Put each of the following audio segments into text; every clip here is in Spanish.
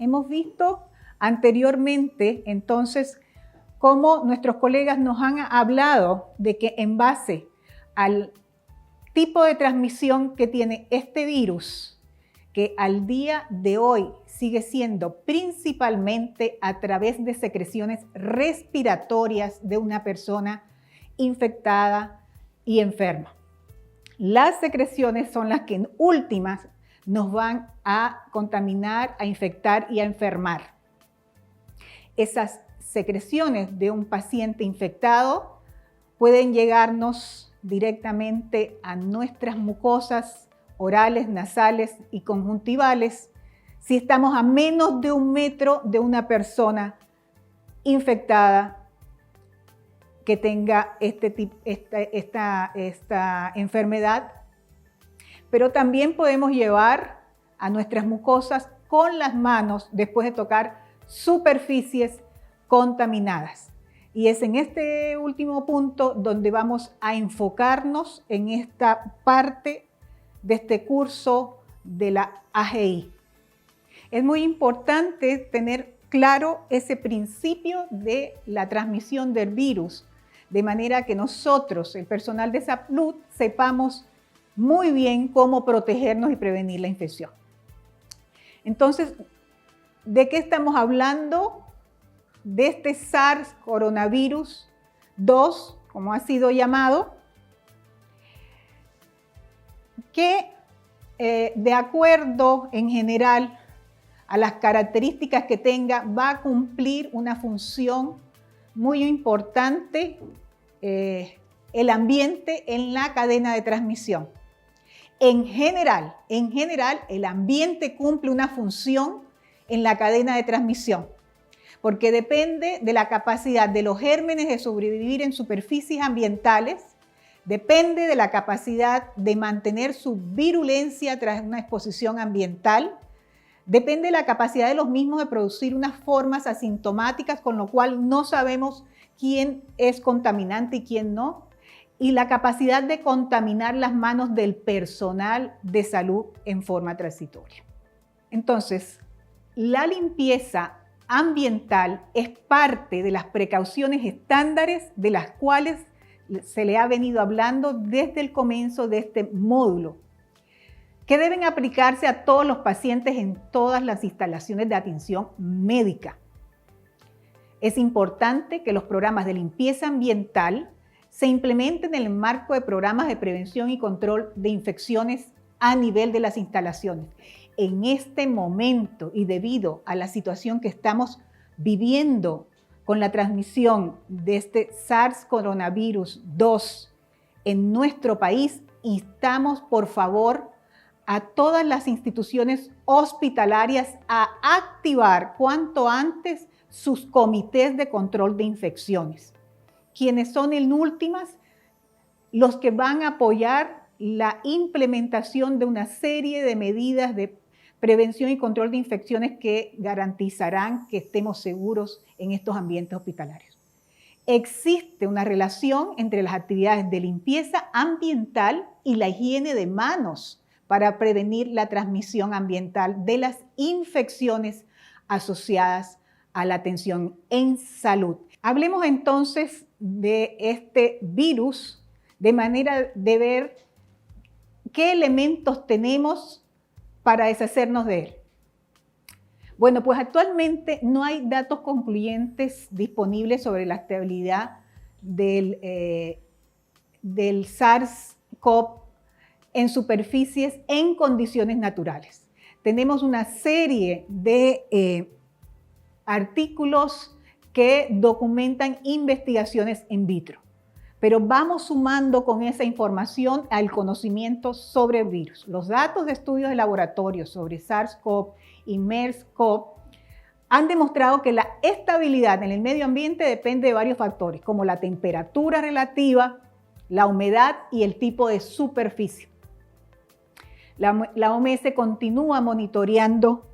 Hemos visto anteriormente, entonces, cómo nuestros colegas nos han hablado de que en base al tipo de transmisión que tiene este virus, que al día de hoy sigue siendo principalmente a través de secreciones respiratorias de una persona infectada y enferma. Las secreciones son las que en últimas nos van a contaminar, a infectar y a enfermar. Esas secreciones de un paciente infectado pueden llegarnos directamente a nuestras mucosas orales, nasales y conjuntivales si estamos a menos de 1 metro de una persona infectada que tenga esta enfermedad. Pero también podemos llevar a nuestras mucosas con las manos después de tocar superficies contaminadas. Y es en este último punto donde vamos a enfocarnos en esta parte de este curso de la AGI. Es muy importante tener claro ese principio de la transmisión del virus, de manera que nosotros, el personal de salud, sepamos muy bien cómo protegernos y prevenir la infección. Entonces, ¿de qué estamos hablando? De este SARS coronavirus 2, como ha sido llamado, que de acuerdo en general a las características que tenga, va a cumplir una función muy importante, el ambiente en la cadena de transmisión. En general, el ambiente cumple una función en la cadena de transmisión, porque depende de la capacidad de los gérmenes de sobrevivir en superficies ambientales, depende de la capacidad de mantener su virulencia tras una exposición ambiental, depende de la capacidad de los mismos de producir unas formas asintomáticas, con lo cual no sabemos quién es contaminante y quién no, y la capacidad de contaminar las manos del personal de salud en forma transitoria. Entonces, la limpieza ambiental es parte de las precauciones estándares de las cuales se le ha venido hablando desde el comienzo de este módulo, que deben aplicarse a todos los pacientes en todas las instalaciones de atención médica. Es importante que los programas de limpieza ambiental se implementen en el marco de programas de prevención y control de infecciones a nivel de las instalaciones. En este momento y debido a la situación que estamos viviendo con la transmisión de este SARS coronavirus 2 en nuestro país, instamos por favor a todas las instituciones hospitalarias a activar cuanto antes sus comités de control de infecciones, quienes son en últimas los que van a apoyar la implementación de una serie de medidas de prevención y control de infecciones que garantizarán que estemos seguros en estos ambientes hospitalarios. Existe una relación entre las actividades de limpieza ambiental y la higiene de manos para prevenir la transmisión ambiental de las infecciones asociadas a la atención en salud. Hablemos entonces de este virus de manera de ver qué elementos tenemos para deshacernos de él. Bueno, pues actualmente no hay datos concluyentes disponibles sobre la estabilidad del SARS-CoV en superficies en condiciones naturales. Tenemos una serie de artículos que documentan investigaciones in vitro, pero vamos sumando con esa información al conocimiento sobre el virus. Los datos de estudios de laboratorio sobre SARS-CoV y MERS-CoV han demostrado que la estabilidad en el medio ambiente depende de varios factores, como la temperatura relativa, la humedad y el tipo de superficie. La OMS continúa monitoreando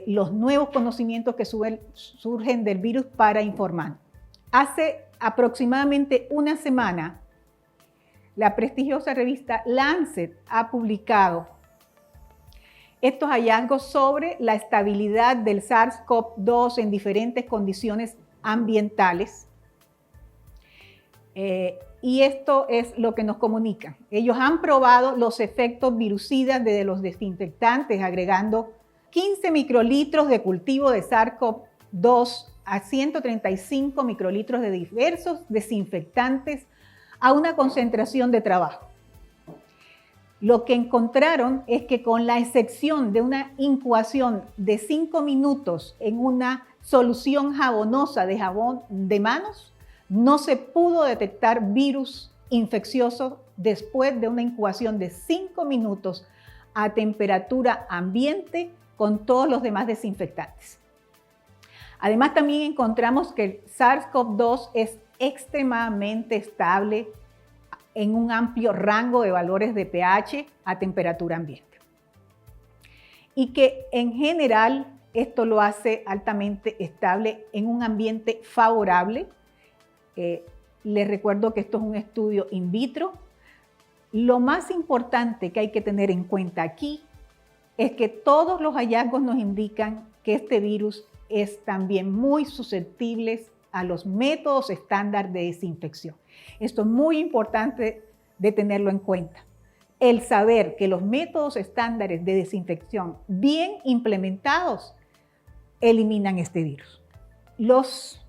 los nuevos conocimientos que surgen del virus para informar. Hace aproximadamente una semana, la prestigiosa revista Lancet ha publicado estos hallazgos sobre la estabilidad del SARS-CoV-2 en diferentes condiciones ambientales. Y esto es lo que nos comunica. Ellos han probado los efectos virucidas de los desinfectantes agregando 15 microlitros de cultivo de SARS-CoV-2 a 135 microlitros de diversos desinfectantes a una concentración de trabajo. Lo que encontraron es que con la excepción de una incubación de 5 minutos en una solución jabonosa de jabón de manos, no se pudo detectar virus infeccioso después de una incubación de 5 minutos a temperatura ambiente con todos los demás desinfectantes. Además, también encontramos que el SARS-CoV-2 es extremadamente estable en un amplio rango de valores de pH a temperatura ambiente. Y que en general esto lo hace altamente estable en un ambiente favorable. Les recuerdo que esto es un estudio in vitro. Lo más importante que hay que tener en cuenta aquí es que todos los hallazgos nos indican que este virus es también muy susceptible a los métodos estándar de desinfección. Esto es muy importante de tenerlo en cuenta. El saber que los métodos estándares de desinfección bien implementados eliminan este virus. Los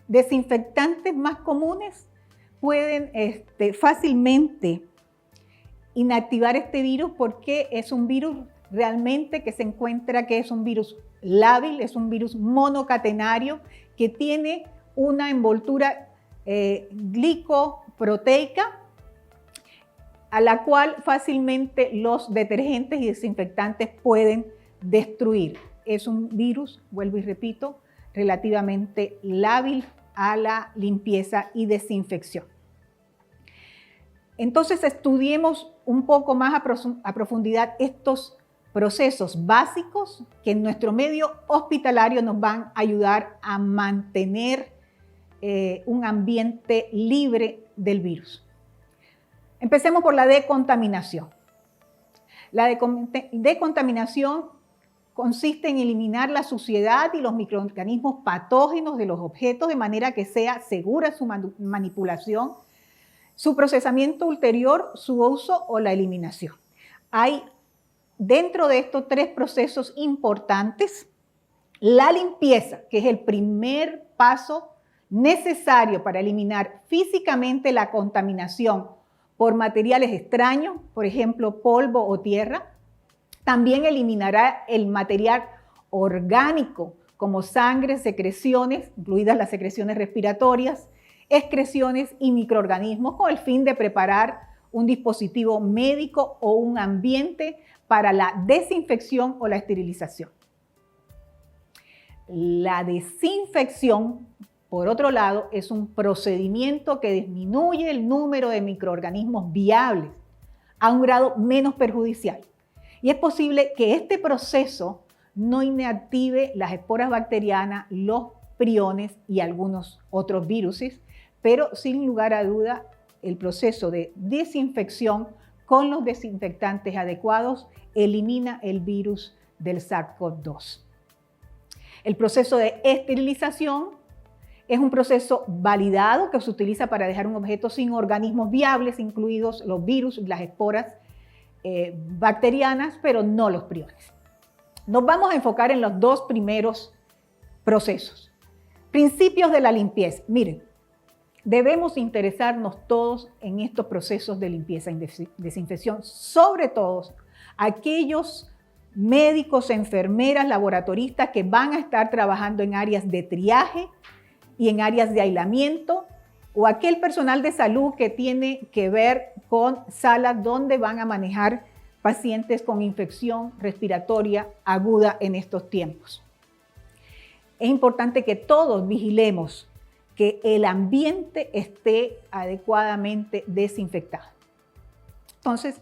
desinfectantes más comunes pueden fácilmente inactivar este virus porque es un virus realmente que se encuentra que es un virus lábil, es un virus monocatenario que tiene una envoltura glicoproteica a la cual fácilmente los detergentes y desinfectantes pueden destruir. Es un virus, vuelvo y repito, relativamente lábil a la limpieza y desinfección. Entonces, estudiemos un poco más a profundidad estos procesos básicos que en nuestro medio hospitalario nos van a ayudar a mantener un ambiente libre del virus. Empecemos por la decontaminación. La decontaminación consiste en eliminar la suciedad y los microorganismos patógenos de los objetos de manera que sea segura su manipulación, su procesamiento ulterior, su uso o la eliminación. Hay dentro de estos 3 procesos importantes: la limpieza, que es el primer paso necesario para eliminar físicamente la contaminación por materiales extraños, por ejemplo, polvo o tierra. También eliminará el material orgánico como sangre, secreciones, incluidas las secreciones respiratorias, excreciones y microorganismos con el fin de preparar un dispositivo médico o un ambiente para la desinfección o la esterilización. La desinfección, por otro lado, es un procedimiento que disminuye el número de microorganismos viables a un grado menos perjudicial. Y es posible que este proceso no inactive las esporas bacterianas, los priones y algunos otros virus, pero sin lugar a duda el proceso de desinfección con los desinfectantes adecuados elimina el virus del SARS-CoV-2. El proceso de esterilización es un proceso validado que se utiliza para dejar un objeto sin organismos viables, incluidos los virus, las esporas bacterianas, pero no los priones. Nos vamos a enfocar en los 2 primeros procesos. Principios de la limpieza. Miren, debemos interesarnos todos en estos procesos de limpieza y desinfección, sobre todo aquellos médicos, enfermeras, laboratoristas que van a estar trabajando en áreas de triaje y en áreas de aislamiento, o aquel personal de salud que tiene que ver con salas donde van a manejar pacientes con infección respiratoria aguda en estos tiempos. Es importante que todos vigilemos que el ambiente esté adecuadamente desinfectado. Entonces,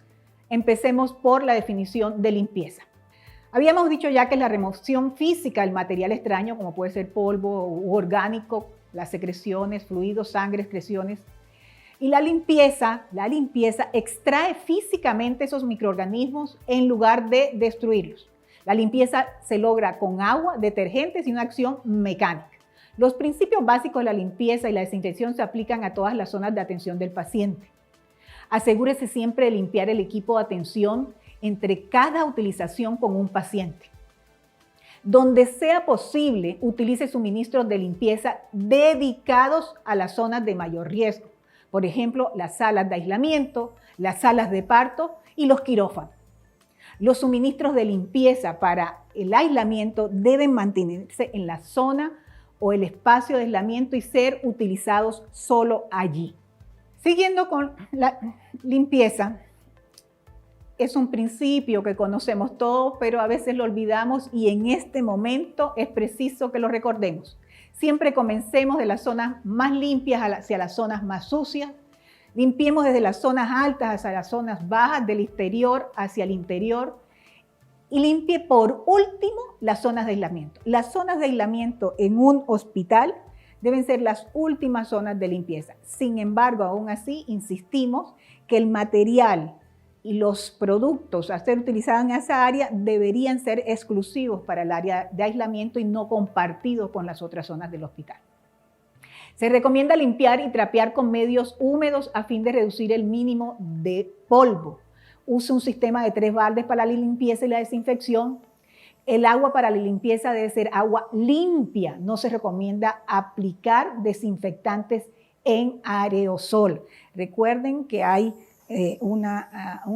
empecemos por la definición de limpieza. Habíamos dicho ya que es la remoción física del material extraño, como puede ser polvo u orgánico, las secreciones, fluidos, sangre, excreciones, Y la limpieza extrae físicamente esos microorganismos en lugar de destruirlos. La limpieza se logra con agua, detergentes y una acción mecánica. Los principios básicos de la limpieza y la desinfección se aplican a todas las zonas de atención del paciente. Asegúrese siempre de limpiar el equipo de atención entre cada utilización con un paciente. Donde sea posible, utilice suministros de limpieza dedicados a las zonas de mayor riesgo. Por ejemplo, las salas de aislamiento, las salas de parto y los quirófanos. Los suministros de limpieza para el aislamiento deben mantenerse en la zona o el espacio de aislamiento y ser utilizados solo allí. Siguiendo con la limpieza, es un principio que conocemos todos, pero a veces lo olvidamos y en este momento es preciso que lo recordemos. Siempre comencemos de las zonas más limpias hacia las zonas más sucias. Limpiemos desde las zonas altas hacia las zonas bajas, del exterior hacia el interior. Y limpie por último las zonas de aislamiento. Las zonas de aislamiento en un hospital deben ser las últimas zonas de limpieza. Sin embargo, aún así, insistimos que el material y los productos a ser utilizados en esa área deberían ser exclusivos para el área de aislamiento y no compartidos con las otras zonas del hospital. Se recomienda limpiar y trapear con medios húmedos a fin de reducir el mínimo de polvo. Use un sistema de 3 baldes para la limpieza y la desinfección. El agua para la limpieza debe ser agua limpia. No se recomienda aplicar desinfectantes en aerosol. Recuerden que hay un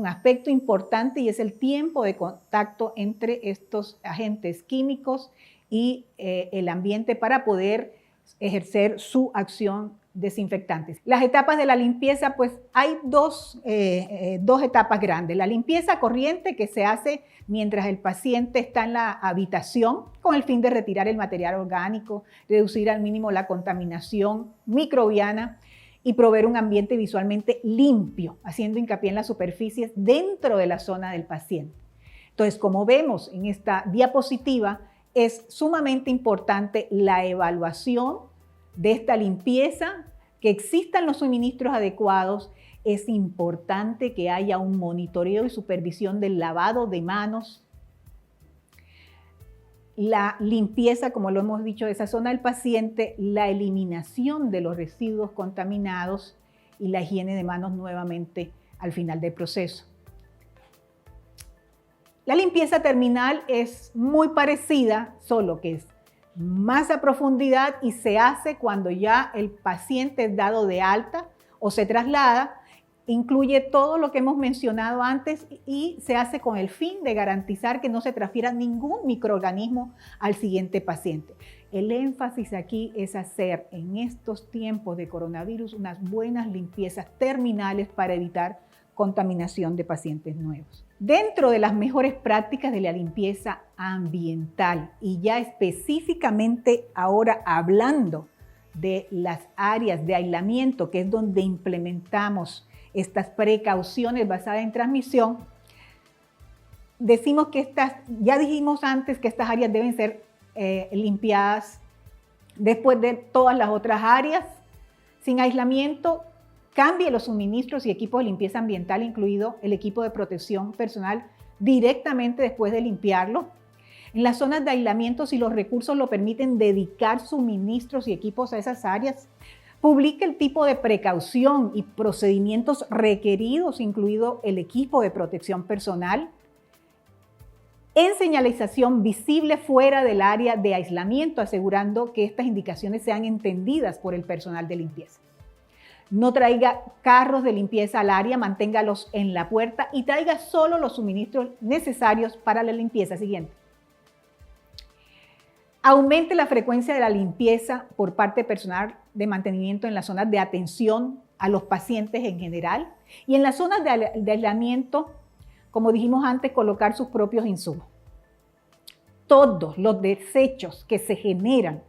aspecto importante y es el tiempo de contacto entre estos agentes químicos y el ambiente para poder ejercer su acción desinfectante. Las etapas de la limpieza, pues hay dos etapas grandes. La limpieza corriente que se hace mientras el paciente está en la habitación con el fin de retirar el material orgánico, reducir al mínimo la contaminación microbiana y proveer un ambiente visualmente limpio, haciendo hincapié en las superficies dentro de la zona del paciente. Entonces, como vemos en esta diapositiva, es sumamente importante la evaluación de esta limpieza, que existan los suministros adecuados. Es importante que haya un monitoreo y supervisión del lavado de manos. La limpieza, como lo hemos dicho, de esa zona del paciente, la eliminación de los residuos contaminados y la higiene de manos nuevamente al final del proceso. La limpieza terminal es muy parecida, solo que es más a profundidad y se hace cuando ya el paciente es dado de alta o se traslada. Incluye todo lo que hemos mencionado antes y se hace con el fin de garantizar que no se transfiera ningún microorganismo al siguiente paciente. El énfasis aquí es hacer en estos tiempos de coronavirus unas buenas limpiezas terminales para evitar contaminación de pacientes nuevos. Dentro de las mejores prácticas de la limpieza ambiental y ya específicamente ahora hablando de las áreas de aislamiento, que es donde implementamos estas precauciones basadas en transmisión, decimos que ya dijimos antes que estas áreas deben ser limpiadas después de todas las otras áreas. Sin aislamiento, cambie los suministros y equipos de limpieza ambiental, incluido el equipo de protección personal, directamente después de limpiarlo. En las zonas de aislamiento, si los recursos lo permiten, dedicar suministros y equipos a esas áreas. Publique el tipo de precaución y procedimientos requeridos, incluido el equipo de protección personal. En señalización visible fuera del área de aislamiento, asegurando que estas indicaciones sean entendidas por el personal de limpieza. No traiga carros de limpieza al área, manténgalos en la puerta y traiga solo los suministros necesarios para la limpieza. Siguiente. Aumente la frecuencia de la limpieza por parte del personal de mantenimiento en las zonas de atención a los pacientes en general y en las zonas de aislamiento, como dijimos antes, colocar sus propios insumos. Todos los desechos que se generan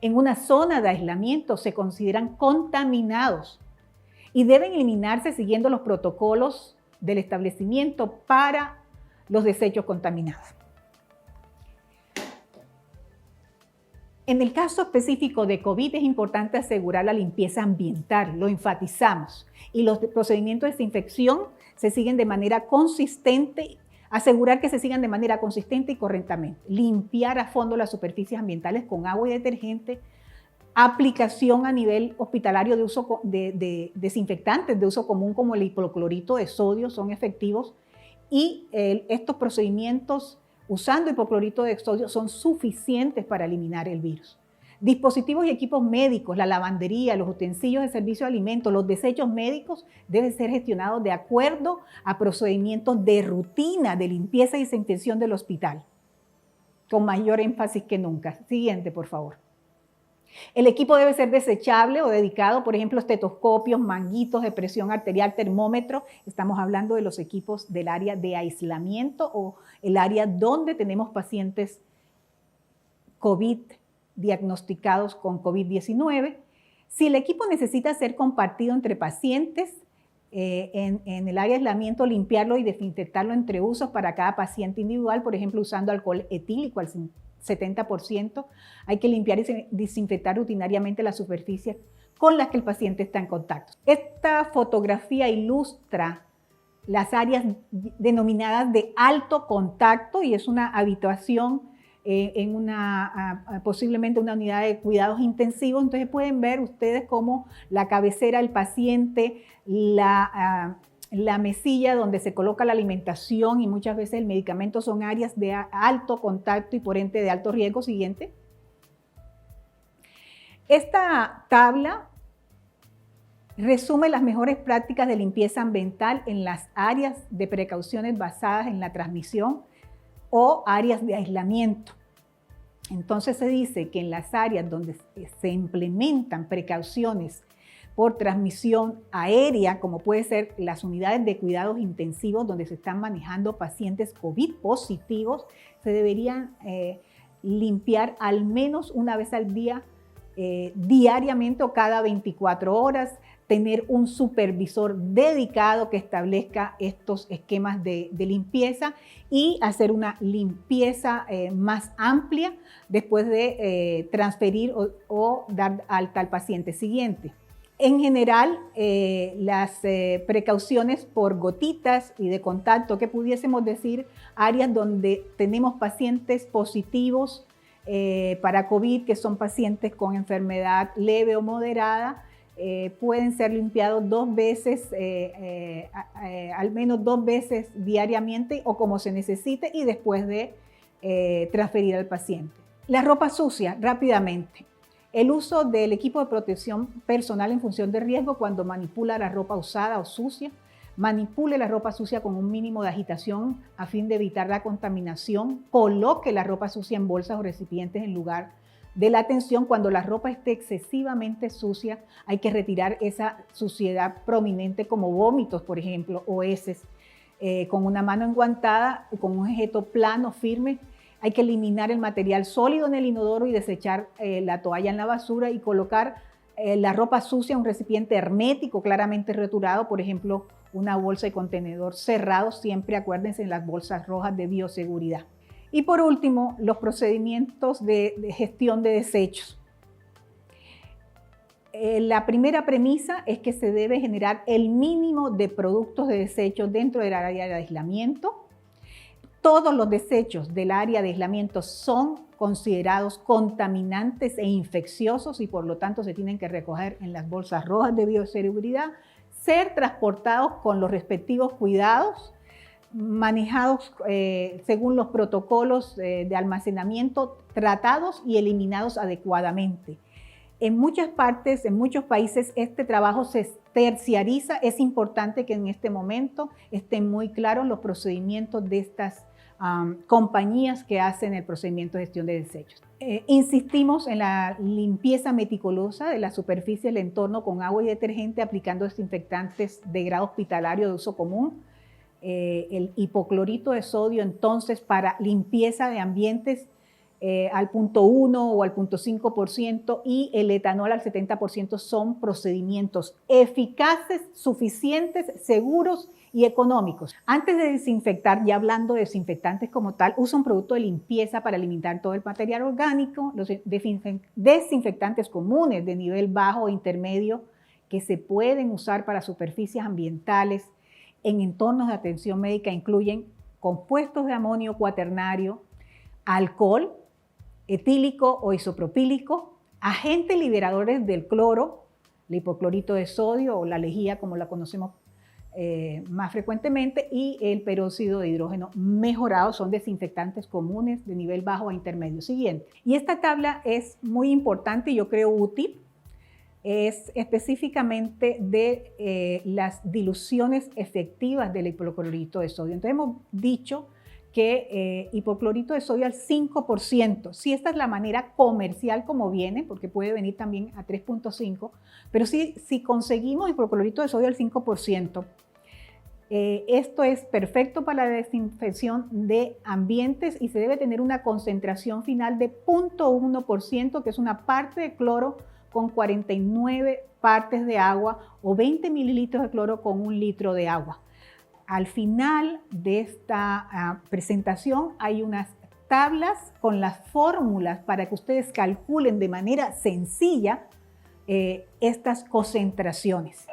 en una zona de aislamiento se consideran contaminados y deben eliminarse siguiendo los protocolos del establecimiento para los desechos contaminados. En el caso específico de COVID es importante asegurar la limpieza ambiental, lo enfatizamos, y los procedimientos de desinfección se siguen de manera consistente, asegurar que se sigan de manera consistente y correctamente, limpiar a fondo las superficies ambientales con agua y detergente, aplicación a nivel hospitalario de uso de desinfectantes de uso común como el hipoclorito de sodio son efectivos y estos procedimientos usando hipoclorito de sodio son suficientes para eliminar el virus. Dispositivos y equipos médicos, la lavandería, los utensilios de servicio de alimentos, los desechos médicos deben ser gestionados de acuerdo a procedimientos de rutina de limpieza y desinfección del hospital, con mayor énfasis que nunca. Siguiente, por favor. El equipo debe ser desechable o dedicado, por ejemplo, estetoscopios, manguitos de presión arterial, termómetro. Estamos hablando de los equipos del área de aislamiento o el área donde tenemos pacientes COVID diagnosticados con COVID-19. Si el equipo necesita ser compartido entre pacientes, en el área de aislamiento, limpiarlo y desinfectarlo entre usos para cada paciente individual, por ejemplo, usando alcohol etílico al 70%. Hay que limpiar y desinfectar rutinariamente las superficies con las que el paciente está en contacto. Esta fotografía ilustra las áreas denominadas de alto contacto y es una habitación en posiblemente una unidad de cuidados intensivos. Entonces pueden ver ustedes cómo la cabecera del paciente, la mesilla donde se coloca la alimentación y muchas veces el medicamento son áreas de alto contacto y por ende de alto riesgo. Siguiente. Esta tabla resume las mejores prácticas de limpieza ambiental en las áreas de precauciones basadas en la transmisión o áreas de aislamiento. Entonces se dice que en las áreas donde se implementan precauciones por transmisión aérea, como puede ser las unidades de cuidados intensivos donde se están manejando pacientes COVID positivos, se deberían limpiar al menos una vez al día, diariamente o cada 24 horas, tener un supervisor dedicado que establezca estos esquemas de limpieza y hacer una limpieza más amplia después de transferir o dar alta al paciente siguiente. En general, las precauciones por gotitas y de contacto, que pudiésemos decir áreas donde tenemos pacientes positivos para COVID, que son pacientes con enfermedad leve o moderada, pueden ser limpiados 2 veces, al menos 2 veces diariamente o como se necesite y después de transferir al paciente. La ropa sucia, rápidamente. El uso del equipo de protección personal en función de riesgo cuando manipula la ropa usada o sucia. Manipule la ropa sucia con un mínimo de agitación a fin de evitar la contaminación. Coloque la ropa sucia en bolsas o recipientes en lugar de la atención. Cuando la ropa esté excesivamente sucia, hay que retirar esa suciedad prominente como vómitos, por ejemplo, o heces, con una mano enguantada, con un objeto plano, firme. Hay que eliminar el material sólido en el inodoro y desechar la toalla en la basura y colocar la ropa sucia en un recipiente hermético, claramente roturado, por ejemplo, una bolsa y contenedor cerrado. Siempre acuérdense en las bolsas rojas de bioseguridad. Y por último, los procedimientos de gestión de desechos. La primera premisa es que se debe generar el mínimo de productos de desechos dentro del área de aislamiento. Todos los desechos del área de aislamiento son considerados contaminantes e infecciosos y por lo tanto se tienen que recoger en las bolsas rojas de bioseguridad, ser transportados con los respectivos cuidados, manejados según los protocolos de almacenamiento, tratados y eliminados adecuadamente. En muchas partes, en muchos países, este trabajo se terciariza. Es importante que en este momento estén muy claros los procedimientos de estas compañías que hacen el procedimiento de gestión de desechos. Insistimos en la limpieza meticulosa de la superficie del entorno con agua y detergente, aplicando desinfectantes de grado hospitalario de uso común. El hipoclorito de sodio, entonces, para limpieza de ambientes al 0.1 o al 0.5% y el etanol al 70% son procedimientos eficaces, suficientes, seguros y económicos. Antes de desinfectar, ya hablando de desinfectantes como tal, usa un producto de limpieza para eliminar todo el material orgánico, los desinfectantes comunes de nivel bajo o intermedio que se pueden usar para superficies ambientales en entornos de atención médica incluyen compuestos de amonio cuaternario, alcohol etílico o isopropílico, agentes liberadores del cloro, el hipoclorito de sodio o la lejía como la conocemos más frecuentemente, y el peróxido de hidrógeno mejorado son desinfectantes comunes de nivel bajo a intermedio. Siguiente. Y esta tabla es muy importante y yo creo útil. Es específicamente de las diluciones efectivas del hipoclorito de sodio. Entonces hemos dicho que hipoclorito de sodio al 5%. Si esta es la manera comercial como viene, porque puede venir también a 3.5, pero si conseguimos hipoclorito de sodio al 5%, esto es perfecto para la desinfección de ambientes y se debe tener una concentración final de 0.1%, que es una parte de cloro con 49 partes de agua o 20 mililitros de cloro con 1 litro de agua. Al final de esta presentación hay unas tablas con las fórmulas para que ustedes calculen de manera sencilla estas concentraciones.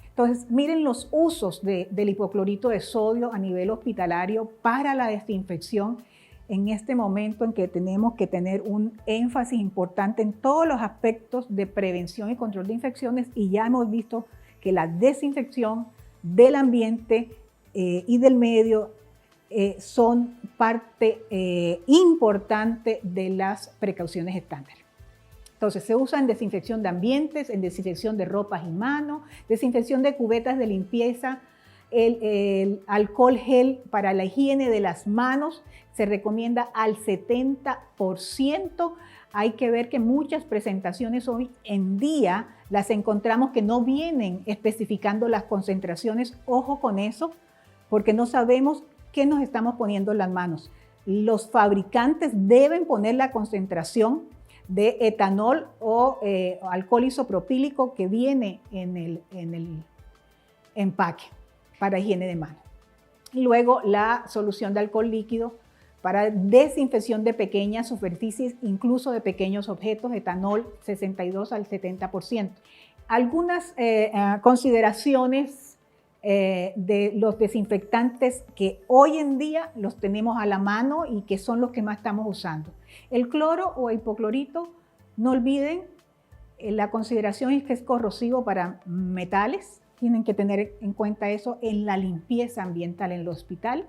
Entonces, miren los usos del hipoclorito de sodio a nivel hospitalario para la desinfección en este momento en que tenemos que tener un énfasis importante en todos los aspectos de prevención y control de infecciones, y ya hemos visto que la desinfección del ambiente y del medio son parte importante de las precauciones estándar. Entonces, se usa en desinfección de ambientes, en desinfección de ropas y manos, desinfección de cubetas de limpieza, el alcohol gel para la higiene de las manos se recomienda al 70%. Hay que ver que muchas presentaciones hoy en día las encontramos que no vienen especificando las concentraciones. Ojo con eso, porque no sabemos qué nos estamos poniendo en las manos. Los fabricantes deben poner la concentración de etanol o alcohol isopropílico que viene en el empaque para higiene de manos. Y luego la solución de alcohol líquido para desinfección de pequeñas superficies, incluso de pequeños objetos, etanol 62 al 70%. Algunas consideraciones de los desinfectantes que hoy en día los tenemos a la mano y que son los que más estamos usando. El cloro o hipoclorito, no olviden, la consideración es que es corrosivo para metales. Tienen que tener en cuenta eso en la limpieza ambiental en el hospital.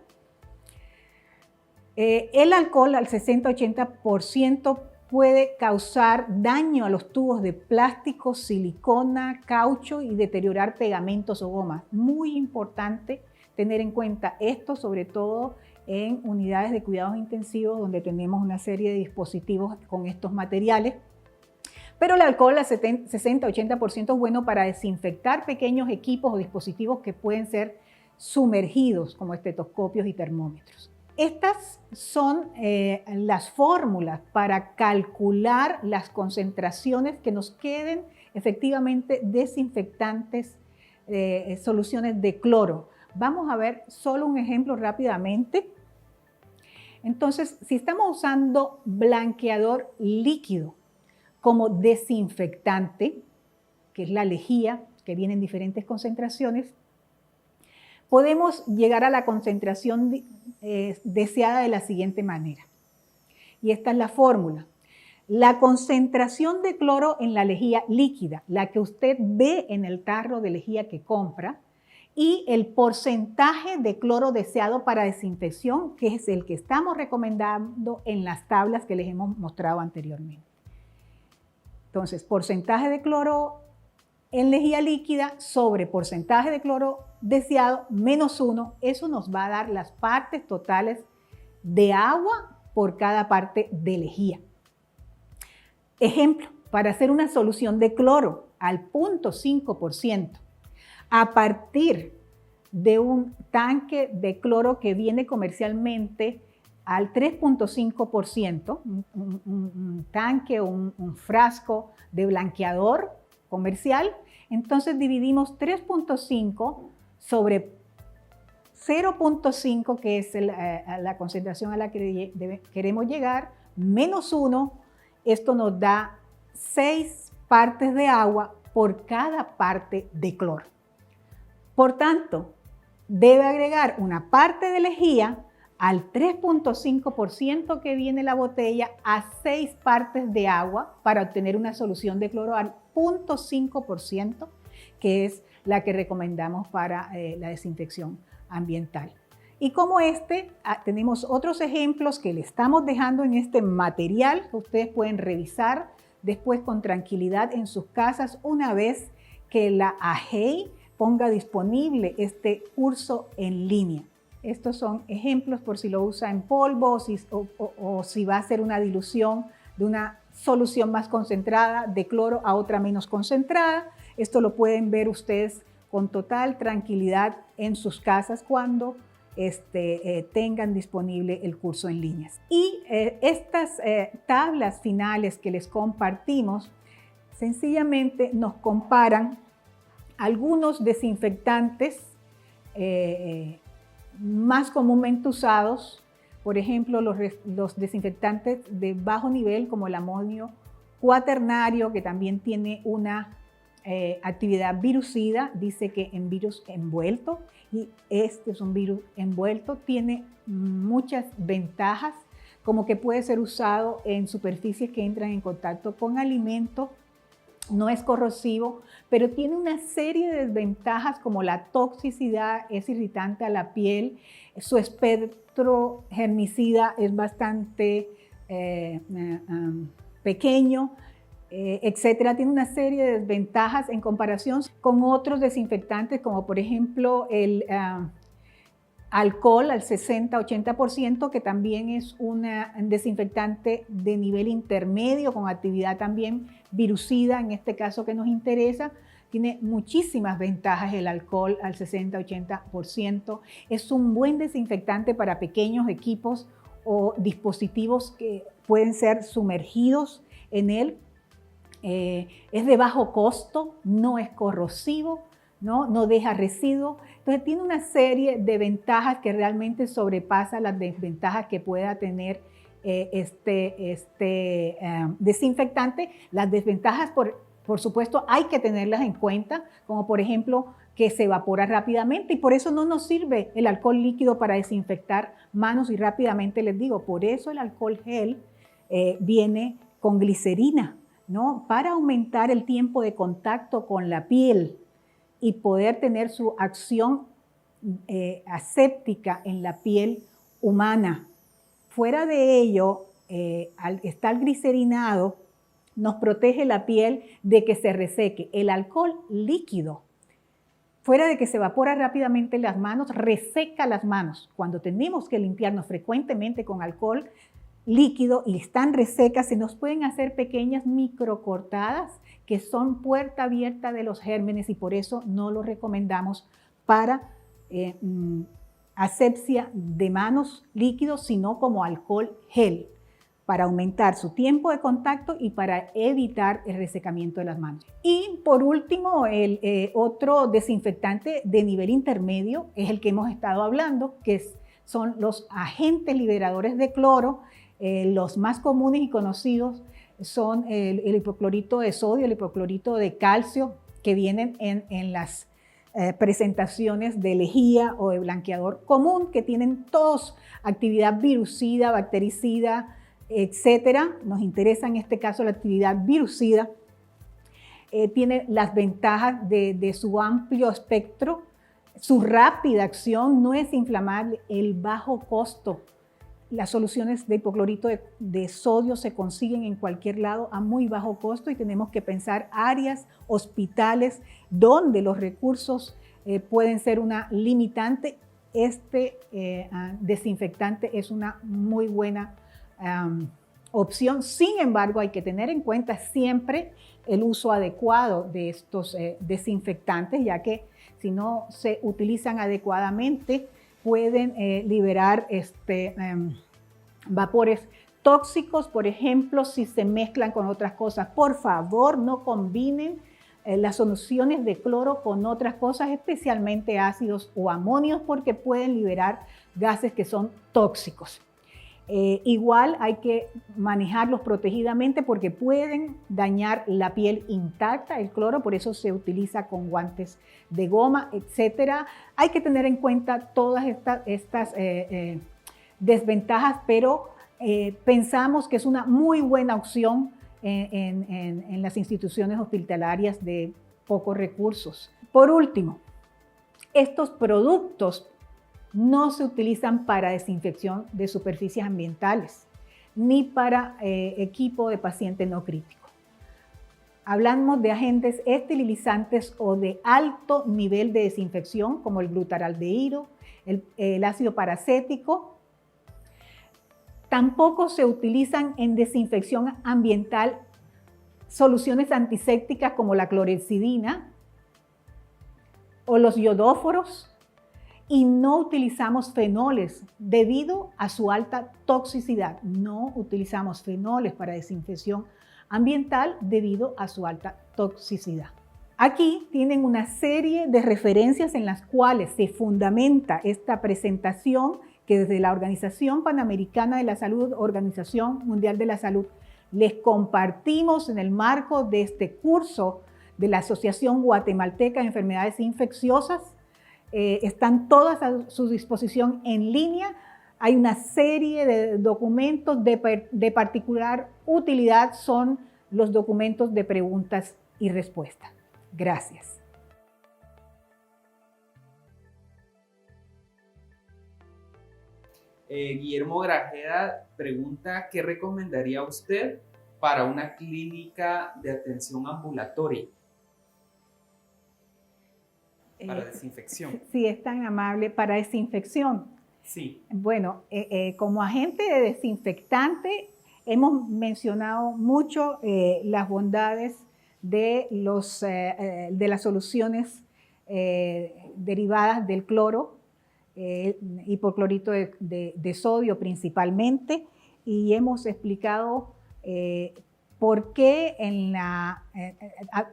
El alcohol al 60-80% puede causar daño a los tubos de plástico, silicona, caucho y deteriorar pegamentos o gomas. Muy importante tener en cuenta esto, sobre todo en unidades de cuidados intensivos donde tenemos una serie de dispositivos con estos materiales. Pero el alcohol al 60-80% es bueno para desinfectar pequeños equipos o dispositivos que pueden ser sumergidos, como estetoscopios y termómetros. Estas son las fórmulas para calcular las concentraciones que nos queden efectivamente desinfectantes, soluciones de cloro. Vamos a ver solo un ejemplo rápidamente. Entonces, si estamos usando blanqueador líquido como desinfectante, que es la lejía, que viene en diferentes concentraciones, podemos llegar a la concentración deseada de la siguiente manera. Y esta es la fórmula. La concentración de cloro en la lejía líquida, la que usted ve en el tarro de lejía que compra, y el porcentaje de cloro deseado para desinfección, que es el que estamos recomendando en las tablas que les hemos mostrado anteriormente. Entonces, porcentaje de cloro en lejía líquida sobre porcentaje de cloro deseado menos 1, eso nos va a dar las partes totales de agua por cada parte de lejía. Ejemplo, para hacer una solución de cloro al 0.5%, a partir de un tanque de cloro que viene comercialmente al 3.5%, un tanque o un frasco de blanqueador comercial, entonces dividimos 3.5 sobre 0.5, que es la concentración a la que queremos llegar, menos 1, esto nos da 6 partes de agua por cada parte de cloro. Por tanto, debe agregar una parte de lejía al 3.5% que viene en la botella a 6 partes de agua para obtener una solución de cloro al 0.5%, que es la que recomendamos para la desinfección ambiental. Y como tenemos otros ejemplos que le estamos dejando en este material que ustedes pueden revisar después con tranquilidad en sus casas una vez que la AGEI ponga disponible este curso en línea. Estos son ejemplos por si lo usa en polvo o si va a hacer una dilución de una solución más concentrada de cloro a otra menos concentrada. Esto lo pueden ver ustedes con total tranquilidad en sus casas cuando tengan disponible el curso en línea. Y estas tablas finales que les compartimos sencillamente nos comparan algunos desinfectantes más comúnmente usados, por ejemplo, los desinfectantes de bajo nivel como el amonio cuaternario, que también tiene una actividad virucida, dice que en virus envuelto, y este es un virus envuelto, tiene muchas ventajas, como que puede ser usado en superficies que entran en contacto con alimentos, no es corrosivo, pero tiene una serie de desventajas como la toxicidad, es irritante a la piel, su espectro germicida es bastante pequeño, etcétera. Tiene una serie de desventajas en comparación con otros desinfectantes como por ejemplo el alcohol al 60-80%, que también es un desinfectante de nivel intermedio con actividad también virucida, en este caso que nos interesa. Tiene muchísimas ventajas el alcohol al 60-80%. Es un buen desinfectante para pequeños equipos o dispositivos que pueden ser sumergidos en él. Es de bajo costo, no es corrosivo, no deja residuos. Entonces tiene una serie de ventajas que realmente sobrepasa las desventajas que pueda tener desinfectante. Las desventajas, por supuesto, hay que tenerlas en cuenta, como por ejemplo que se evapora rápidamente y por eso no nos sirve el alcohol líquido para desinfectar manos y rápidamente les digo, por eso el alcohol gel viene con glicerina, ¿no? Para aumentar el tiempo de contacto con la piel y poder tener su acción aséptica en la piel humana. Fuera de ello, al estar glicerinado, nos protege la piel de que se reseque. El alcohol líquido, fuera de que se evapora rápidamente en las manos, reseca las manos. Cuando tenemos que limpiarnos frecuentemente con alcohol líquido y están resecas, se nos pueden hacer pequeñas microcortadas que son puerta abierta de los gérmenes y por eso no lo recomendamos para asepsia de manos líquidos, sino como alcohol gel, para aumentar su tiempo de contacto y para evitar el resecamiento de las manos. Y por último, el otro desinfectante de nivel intermedio es el que hemos estado hablando, que son los agentes liberadores de cloro. Los más comunes y conocidos son el hipoclorito de sodio, el hipoclorito de calcio, que vienen en las presentaciones de lejía o de blanqueador común, que tienen todos actividad virucida, bactericida, etcétera. Nos interesa en este caso la actividad virucida. Tiene las ventajas de su amplio espectro, su rápida acción, no es inflamable, el bajo costo. Las soluciones de hipoclorito de sodio se consiguen en cualquier lado a muy bajo costo y tenemos que pensar áreas, hospitales, donde los recursos pueden ser una limitante. Este desinfectante es una muy buena opción. Sin embargo, hay que tener en cuenta siempre el uso adecuado de estos desinfectantes, ya que si no se utilizan adecuadamente, pueden liberar vapores tóxicos, por ejemplo, si se mezclan con otras cosas. Por favor, no combinen las soluciones de cloro con otras cosas, especialmente ácidos o amonios, porque pueden liberar gases que son tóxicos. Igual hay que manejarlos protegidamente porque pueden dañar la piel intacta, el cloro, por eso se utiliza con guantes de goma, etc. Hay que tener en cuenta todas estas desventajas, pero pensamos que es una muy buena opción en las instituciones hospitalarias de pocos recursos. Por último, estos productos no se utilizan para desinfección de superficies ambientales ni para equipo de paciente no crítico. Hablamos de agentes esterilizantes o de alto nivel de desinfección como el glutaraldehído, el ácido paracético. Tampoco se utilizan en desinfección ambiental soluciones antisépticas como la clorexidina o los iodóforos, y no utilizamos fenoles debido a su alta toxicidad. No utilizamos fenoles para desinfección ambiental debido a su alta toxicidad. Aquí tienen una serie de referencias en las cuales se fundamenta esta presentación que desde la Organización Panamericana de la Salud, Organización Mundial de la Salud, les compartimos en el marco de este curso de la Asociación Guatemalteca de Enfermedades Infecciosas. Están todas a su disposición en línea. Hay una serie de documentos de particular utilidad, son los documentos de preguntas y respuestas. Gracias. Guillermo Grajeda pregunta, ¿qué recomendaría usted para una clínica de atención ambulatoria? Para desinfección. Sí, es tan amable. Para desinfección. Sí. Bueno, como agente de desinfectante hemos mencionado mucho las bondades de las soluciones derivadas del cloro, hipoclorito de sodio principalmente, y hemos explicado por qué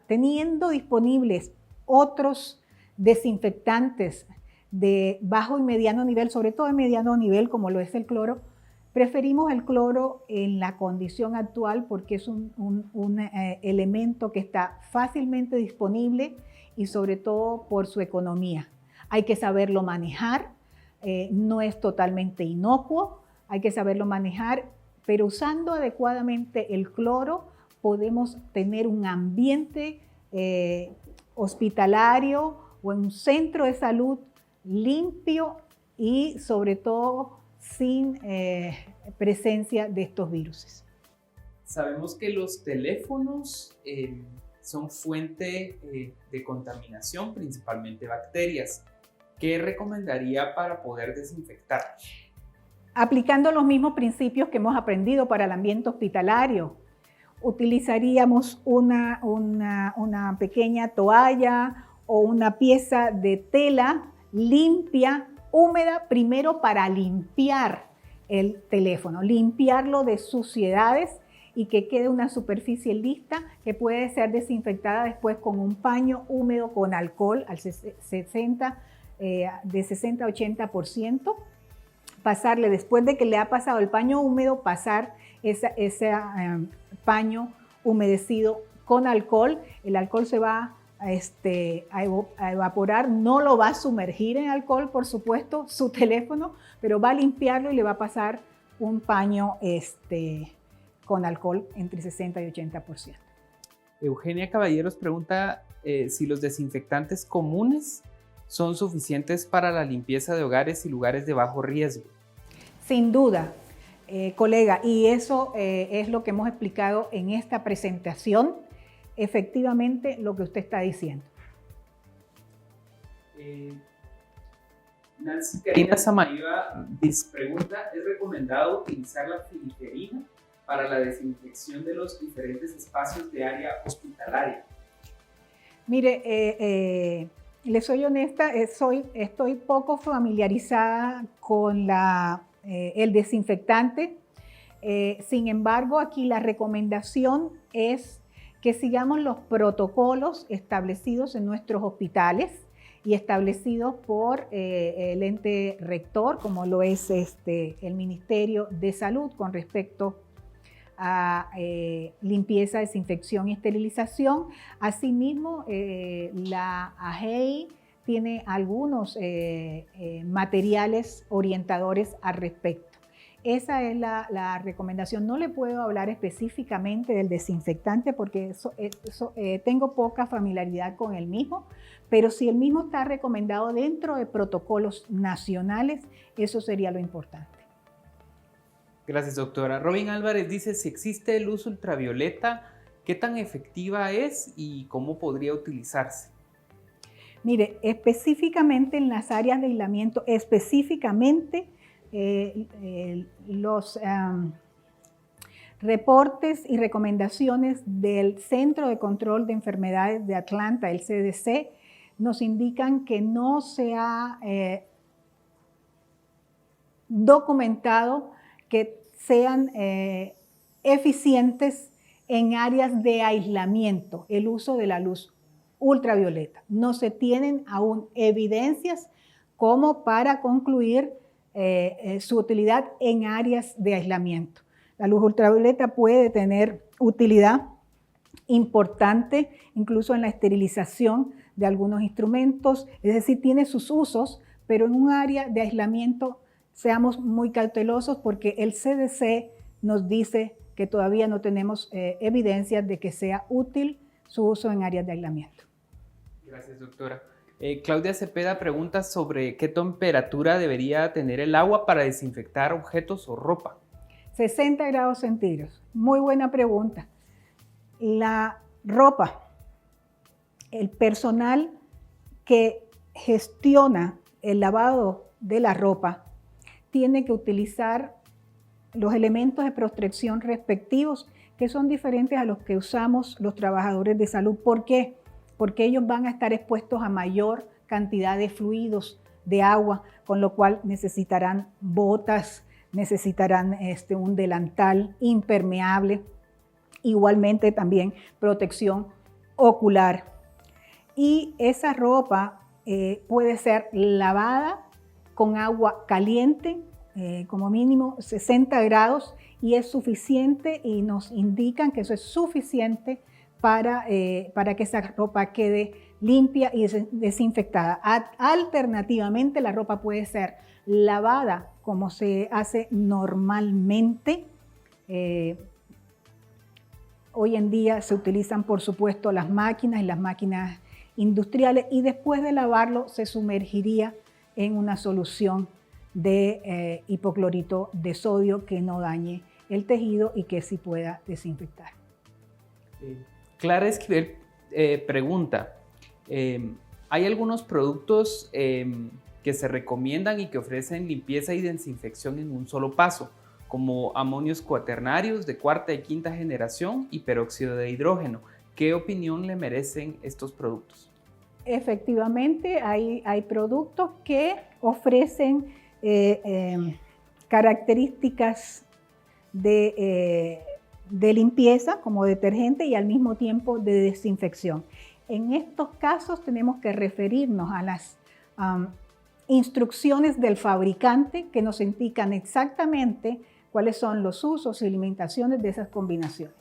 teniendo disponibles otros desinfectantes de bajo y mediano nivel, sobre todo de mediano nivel como lo es el cloro, preferimos el cloro en la condición actual porque es un elemento que está fácilmente disponible y sobre todo por su economía. Hay que saberlo manejar, no es totalmente inocuo, hay que saberlo manejar, pero usando adecuadamente el cloro podemos tener un ambiente hospitalario o en un centro de salud limpio y sobre todo sin presencia de estos virus. Sabemos que los teléfonos son fuente de contaminación, principalmente bacterias. ¿Qué recomendaría para poder desinfectar? Aplicando los mismos principios que hemos aprendido para el ambiente hospitalario. Utilizaríamos una pequeña toalla o una pieza de tela limpia, húmeda, primero para limpiar el teléfono, limpiarlo de suciedades y que quede una superficie lista que puede ser desinfectada después con un paño húmedo con alcohol al de 60 a 80%. Pasarle, después de que le ha pasado el paño húmedo, pasar ese paño humedecido con alcohol. El alcohol se va a evaporar, no lo va a sumergir en alcohol, por supuesto, su teléfono, pero va a limpiarlo y le va a pasar un paño con alcohol entre 60 y 80%. Eugenia Caballeros pregunta si los desinfectantes comunes son suficientes para la limpieza de hogares y lugares de bajo riesgo. Sin duda, colega, y eso es lo que hemos explicado en esta presentación. Efectivamente, lo que usted está diciendo. Nancy Karina Samaniva pregunta, ¿es recomendado utilizar la filiferina para la desinfección de los diferentes espacios de área hospitalaria? Mire, le soy honesta, estoy poco familiarizada con el desinfectante. Sin embargo, aquí la recomendación es que sigamos los protocolos establecidos en nuestros hospitales y establecidos por el ente rector, como lo es el Ministerio de Salud con respecto a limpieza, desinfección y esterilización. Asimismo, la AGEI tiene algunos materiales orientadores al respecto. Esa es la recomendación. No le puedo hablar específicamente del desinfectante porque tengo poca familiaridad con el mismo, pero si el mismo está recomendado dentro de protocolos nacionales, eso sería lo importante. Gracias, doctora. Robin Álvarez dice, si existe luz ultravioleta, ¿qué tan efectiva es y cómo podría utilizarse? Mire, específicamente en las áreas de aislamiento, los reportes y recomendaciones del Centro de Control de Enfermedades de Atlanta, el CDC, nos indican que no se ha documentado que sean eficientes en áreas de aislamiento el uso de la luz ultravioleta. No se tienen aún evidencias como para concluir su utilidad en áreas de aislamiento. La luz ultravioleta puede tener utilidad importante incluso en la esterilización de algunos instrumentos, es decir, tiene sus usos, pero en un área de aislamiento seamos muy cautelosos porque el CDC nos dice que todavía no tenemos evidencias de que sea útil su uso en áreas de aislamiento. Gracias, doctora. Claudia Cepeda pregunta sobre qué temperatura debería tener el agua para desinfectar objetos o ropa. 60 grados centígrados. Muy buena pregunta. La ropa, el personal que gestiona el lavado de la ropa tiene que utilizar los elementos de protección respectivos que son diferentes a los que usamos los trabajadores de salud. ¿Por qué? Porque ellos van a estar expuestos a mayor cantidad de fluidos, de agua, con lo cual necesitarán botas, necesitarán un delantal impermeable, igualmente también protección ocular. Y esa ropa puede ser lavada con agua caliente, como mínimo 60 grados, y es suficiente y nos indican que eso es suficiente para que esa ropa quede limpia y desinfectada. Alternativamente, la ropa puede ser lavada como se hace normalmente. Hoy en día se utilizan, por supuesto, las máquinas y las máquinas industriales, y después de lavarlo se sumergiría en una solución de hipoclorito de sodio que no dañe el tejido y que sí pueda desinfectar. Clara Esquivel pregunta, ¿hay algunos productos que se recomiendan y que ofrecen limpieza y desinfección en un solo paso, como amonios cuaternarios de cuarta y quinta generación y peróxido de hidrógeno? ¿Qué opinión le merecen estos productos? Efectivamente, hay productos que ofrecen características de limpieza como detergente y al mismo tiempo de desinfección. En estos casos tenemos que referirnos a las instrucciones del fabricante que nos indican exactamente cuáles son los usos y limitaciones de esas combinaciones.